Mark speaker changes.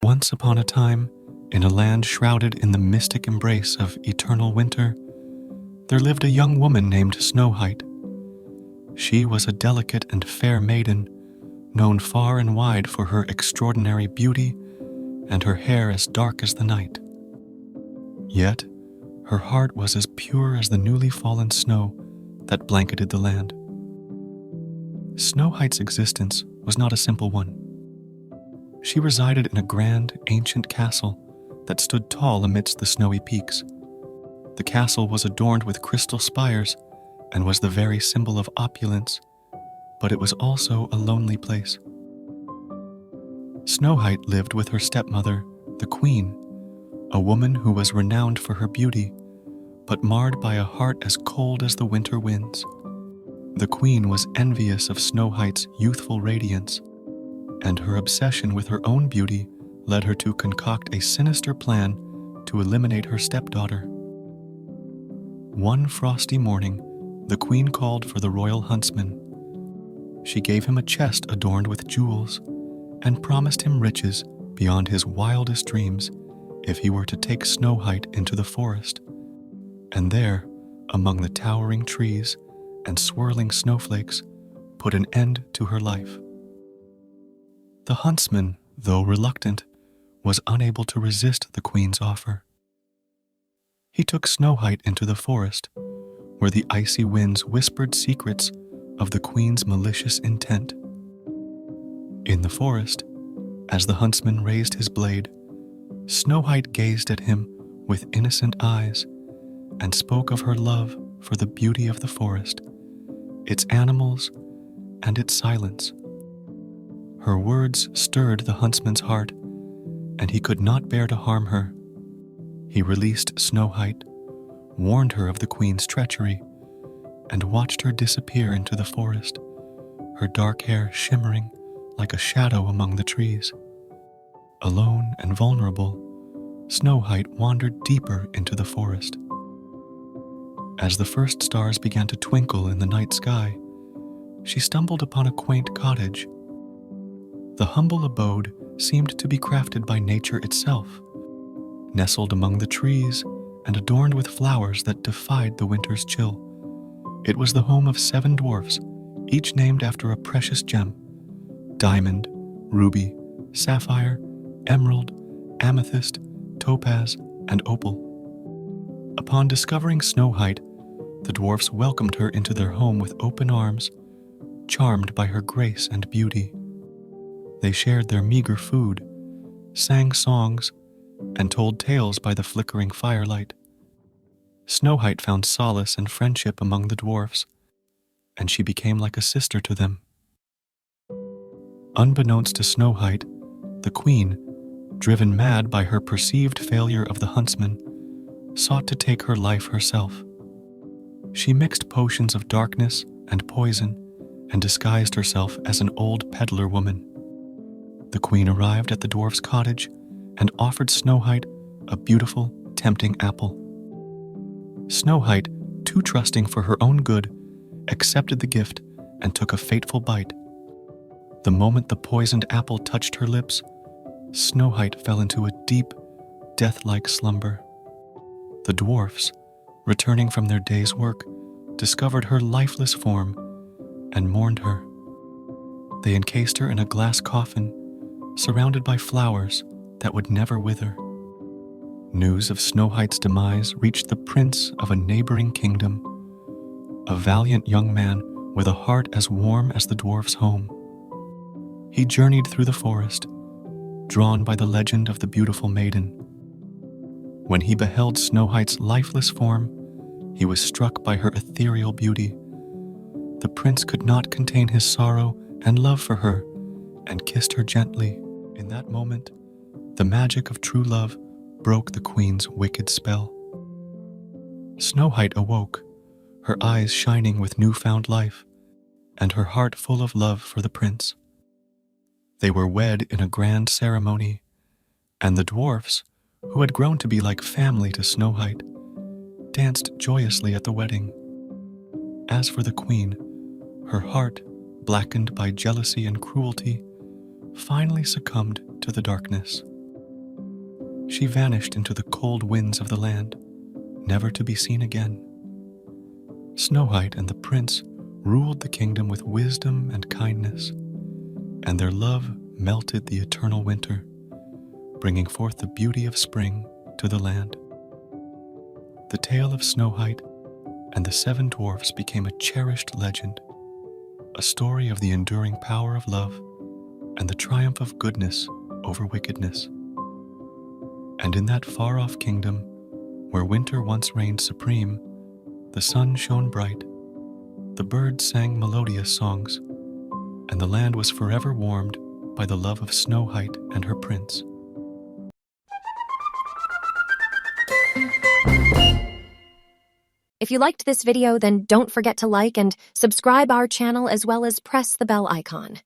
Speaker 1: Once upon a time, in a land shrouded in the mystic embrace of eternal winter, there lived a young woman named Snow White. She was a delicate and fair maiden, known far and wide for her extraordinary beauty and her hair as dark as the night. Yet, her heart was as pure as the newly fallen snow that blanketed the land. Snow White's existence was not a simple one. She resided in a grand, ancient castle that stood tall amidst the snowy peaks. The castle was adorned with crystal spires and was the very symbol of opulence, but it was also a lonely place. Snow White lived with her stepmother, the Queen, a woman who was renowned for her beauty, but marred by a heart as cold as the winter winds. The Queen was envious of Snow White's youthful radiance, and her obsession with her own beauty led her to concoct a sinister plan to eliminate her stepdaughter. One frosty morning, the Queen called for the royal huntsman. She gave him a chest adorned with jewels and promised him riches beyond his wildest dreams if he were to take Snow White into the forest, and there, among the towering trees and swirling snowflakes, put an end to her life. The huntsman, though reluctant, was unable to resist the Queen's offer. He took Snow White into the forest, where the icy winds whispered secrets of the Queen's malicious intent. In the forest, as the huntsman raised his blade, Snow White gazed at him with innocent eyes and spoke of her love for the beauty of the forest, its animals, and its silence. Her words stirred the huntsman's heart, and he could not bear to harm her. He released Snow White, warned her of the Queen's treachery, and watched her disappear into the forest, her dark hair shimmering like a shadow among the trees. Alone and vulnerable, Snow White wandered deeper into the forest. As the first stars began to twinkle in the night sky, she stumbled upon a quaint cottage. The humble abode seemed to be crafted by nature itself, nestled among the trees and adorned with flowers that defied the winter's chill. It was the home of 7 dwarfs, each named after a precious gem: diamond, ruby, sapphire, emerald, amethyst, topaz, and opal. Upon discovering Snow White, the dwarfs welcomed her into their home with open arms, charmed by her grace and beauty. They shared their meager food, sang songs, and told tales by the flickering firelight. Snow White found solace and friendship among the dwarfs, and she became like a sister to them. Unbeknownst to Snow White, the Queen, driven mad by her perceived failure of the huntsman, sought to take her life herself. She mixed potions of darkness and poison and disguised herself as an old peddler woman. The Queen arrived at the dwarf's cottage and offered Snow White a beautiful, tempting apple. Snow White, too trusting for her own good, accepted the gift and took a fateful bite. The moment the poisoned apple touched her lips, Snow White fell into a deep, death-like slumber. The dwarfs, returning from their day's work, discovered her lifeless form and mourned her. They encased her in a glass coffin, surrounded by flowers that would never wither. News of Snow White's demise reached the prince of a neighboring kingdom, a valiant young man with a heart as warm as the dwarf's home. He journeyed through the forest, drawn by the legend of the beautiful maiden. When he beheld Snow White's lifeless form, he was struck by her ethereal beauty. The prince could not contain his sorrow and love for her, and kissed her gently. In that moment, the magic of true love broke the Queen's wicked spell. Snow White awoke, her eyes shining with newfound life, and her heart full of love for the prince. They were wed in a grand ceremony, and the dwarfs, who had grown to be like family to Snow White, danced joyously at the wedding. As for the Queen, her heart, blackened by jealousy and cruelty, finally succumbed to the darkness. she vanished into the cold winds of the land, never to be seen again. Snow White and the prince ruled the kingdom with wisdom and kindness, and their love melted the eternal winter, bringing forth the beauty of spring to the land. The tale of Snow White and the seven dwarfs became a cherished legend, a story of the enduring power of love and the triumph of goodness over wickedness. And in that far-off kingdom, where winter once reigned supreme, the sun shone bright, the birds sang melodious songs, and the land was forever warmed by the love of Snow White and her prince.
Speaker 2: If you liked this video, then don't forget to like and subscribe our channel as well as press the bell icon.